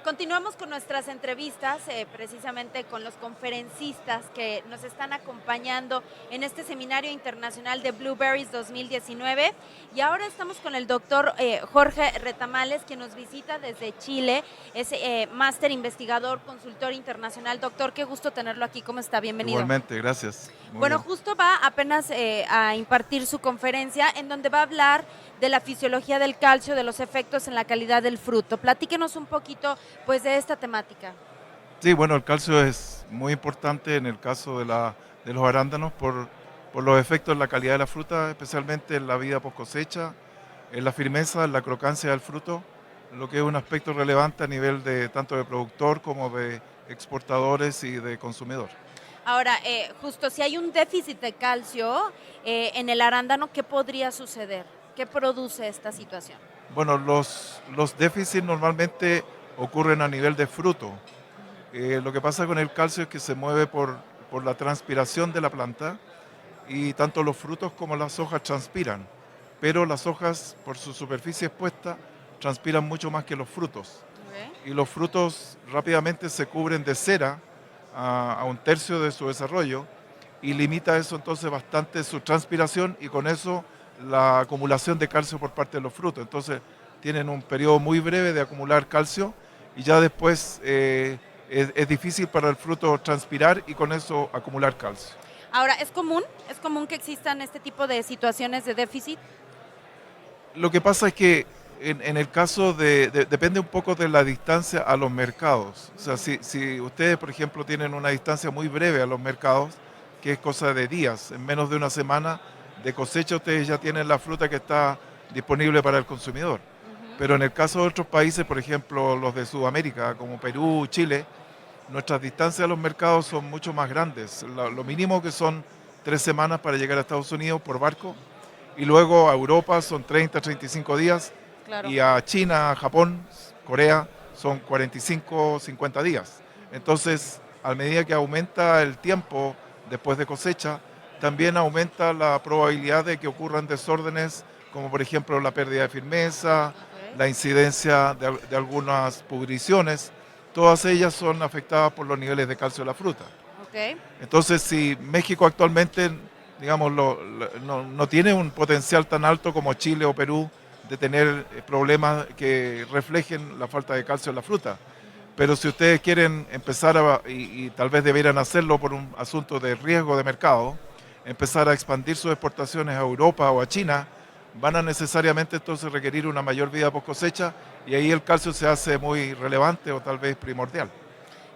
continuamos con nuestras entrevistas, precisamente con los conferencistas que nos están acompañando en este Seminario Internacional de Blueberries 2019. Y ahora estamos con el doctor Jorge Retamales, quien nos visita desde Chile. Es máster investigador, consultor internacional. Doctor, qué gusto tenerlo aquí. ¿Cómo está? Bienvenido. Igualmente, gracias. Muy Bueno, bien. justo va apenas a impartir su conferencia en donde va a hablar de la fisiología del calcio, de los efectos en la calidad del fruto. Platíquenos un poquito pues de esta temática. Sí, bueno, el calcio es muy importante en el caso de los arándanos por los efectos en la calidad de la fruta, especialmente en la vida post cosecha, en la firmeza, en la crocancia del fruto, lo que es un aspecto relevante a nivel de tanto de productor como de exportadores y de consumidor. Ahora, justo si hay un déficit de calcio en el arándano, ¿qué podría suceder? ¿Qué produce esta situación? Bueno, los déficits normalmente ocurren a nivel de fruto. Lo que pasa con el calcio es que se mueve por la transpiración de la planta y tanto los frutos como las hojas transpiran, pero las hojas por su superficie expuesta transpiran mucho más que los frutos Okay. y los frutos rápidamente se cubren de cera a un tercio de su desarrollo y limita eso entonces bastante su transpiración y con eso la acumulación de calcio por parte de los frutos. Entonces tienen un periodo muy breve de acumular calcio y ya después es difícil para el fruto transpirar y con eso acumular calcio. Ahora, ¿es común que existan este tipo de situaciones de déficit? Lo que pasa es que en el caso depende un poco de la distancia a los mercados. O sea, si ustedes, por ejemplo, tienen una distancia muy breve a los mercados, que es cosa de días, en menos de una semana de cosecha ustedes ya tienen la fruta que está disponible para el consumidor. Ujú. Pero en el caso de otros países, por ejemplo, los de Sudamérica, como Perú, Chile, nuestras distancias a los mercados son mucho más grandes. Lo mínimo que son 3 semanas para llegar a Estados Unidos por barco y luego a Europa son 30, 35 días Claro. y a China, Japón, Corea son 45, 50 días. Entonces, a medida que aumenta el tiempo después de cosecha, también aumenta la probabilidad de que ocurran desórdenes como por ejemplo la pérdida de firmeza, Okay. la incidencia de algunas pudriciones, todas ellas son afectadas por los niveles de calcio de la fruta. Okay. Entonces, si México actualmente, digamos, no tiene un potencial tan alto como Chile o Perú de tener problemas que reflejen la falta de calcio en la fruta, pero si ustedes quieren empezar y tal vez debieran hacerlo por un asunto de riesgo de mercado, empezar a expandir sus exportaciones a Europa o a China, van a necesariamente entonces requerir una mayor vida post cosecha y ahí el calcio se hace muy relevante o tal vez primordial.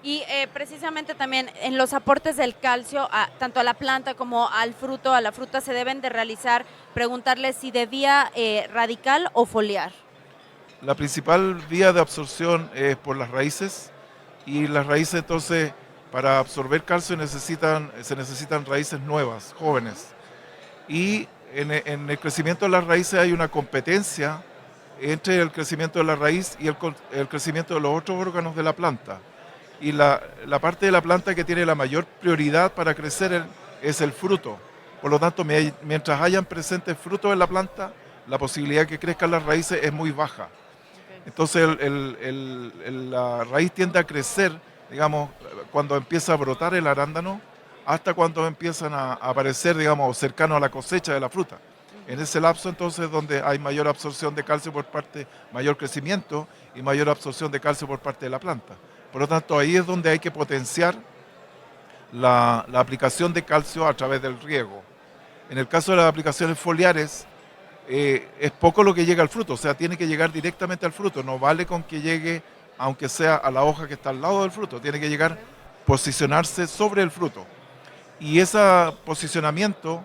Y precisamente también en los aportes del calcio, tanto a la planta como al fruto, a la fruta, se deben de realizar, preguntarle si de vía radical o foliar. La principal vía de absorción es por las raíces y las raíces entonces para absorber calcio se necesitan raíces nuevas, jóvenes. Y en el crecimiento de las raíces hay una competencia entre el crecimiento de la raíz y el crecimiento de los otros órganos de la planta. Y la parte de la planta que tiene la mayor prioridad para crecer es el fruto. Por lo tanto, mientras hayan presentes frutos en la planta, la posibilidad de que crezcan las raíces es muy baja. Okay. Entonces la raíz tiende a crecer, digamos, cuando empieza a brotar el arándano, hasta cuando empiezan a aparecer, digamos, cercano a la cosecha de la fruta. En Ujú. ese lapso entonces donde hay mayor absorción de calcio por parte, mayor crecimiento y mayor absorción de calcio por parte de la planta. Por lo tanto, ahí es donde hay que potenciar la aplicación de calcio a través del riego. En el caso de las aplicaciones foliares, es poco lo que llega al fruto, o sea, tiene que llegar directamente al fruto, no vale con que llegue, aunque sea a la hoja que está al lado del fruto, tiene que llegar, Okay. posicionarse sobre el fruto. Y ese posicionamiento,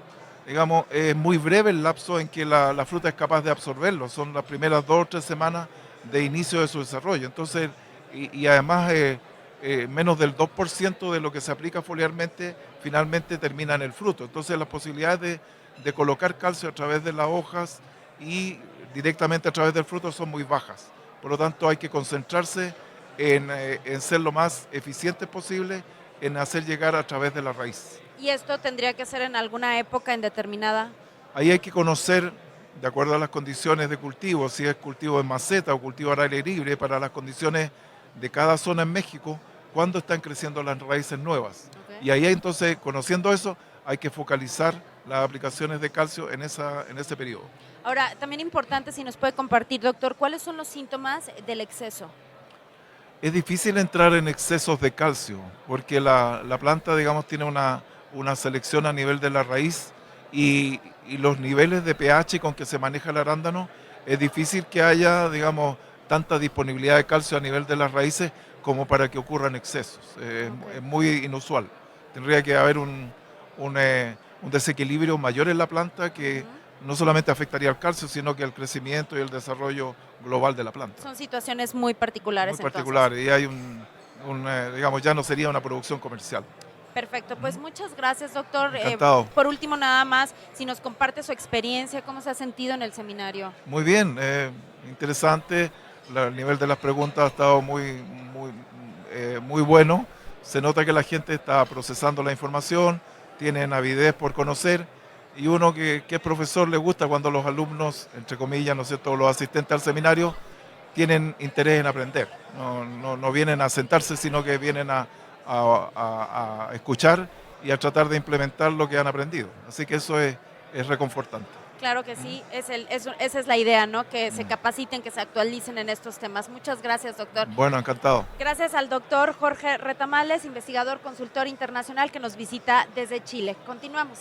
digamos, es muy breve el lapso en que la fruta es capaz de absorberlo, son las primeras 2 o 3 semanas de inicio de su desarrollo. Entonces, y además menos del 2% de lo que se aplica foliarmente finalmente termina en el fruto. Entonces las posibilidades de colocar calcio a través de las hojas y directamente a través del fruto son muy bajas. Por lo tanto hay que concentrarse en ser lo más eficiente posible en hacer llegar a través de la raíz. ¿Y esto tendría que ser en alguna época indeterminada? Ahí hay que conocer, de acuerdo a las condiciones de cultivo, si es cultivo en maceta o cultivo al aire libre, para las condiciones de cada zona en México, cuándo están creciendo las raíces nuevas. Ok. Y ahí entonces, conociendo eso, hay que focalizar las aplicaciones de calcio en ese periodo. Ahora, también importante si nos puede compartir, doctor, ¿cuáles son los síntomas del exceso? Es difícil entrar en excesos de calcio, porque la planta, digamos, tiene una selección a nivel de la raíz y los niveles de pH con que se maneja el arándano, es difícil que haya, digamos, tanta disponibilidad de calcio a nivel de las raíces como para que ocurran excesos. Es Ok. muy inusual. Tendría que haber un desequilibrio mayor en la planta que Ujú. no solamente afectaría al calcio, sino que al crecimiento y el desarrollo global de la planta. Son situaciones muy Muy particulares entonces. particular y hay digamos, ya no sería una producción comercial. Perfecto, pues Ujú. muchas gracias, doctor. Encantado. Por último, nada más, si nos comparte su experiencia, cómo se ha sentido en el seminario. Muy bien, interesante. El nivel de las preguntas ha estado muy bueno. Se nota que la gente está procesando la información, tienen avidez por conocer y uno que es profesor le gusta cuando los alumnos, entre comillas, ¿no es cierto?, los asistentes al seminario, tienen interés en aprender. No vienen a sentarse, sino que vienen a escuchar y a tratar de implementar lo que han aprendido. Así que eso es reconfortante. Claro que Mm, sí, esa es la idea, ¿no? Que se mm. capaciten, que se actualicen en estos temas. Muchas gracias, doctor. Bueno, encantado. Gracias al doctor Jorge Retamales, investigador consultor internacional que nos visita desde Chile. Continuamos.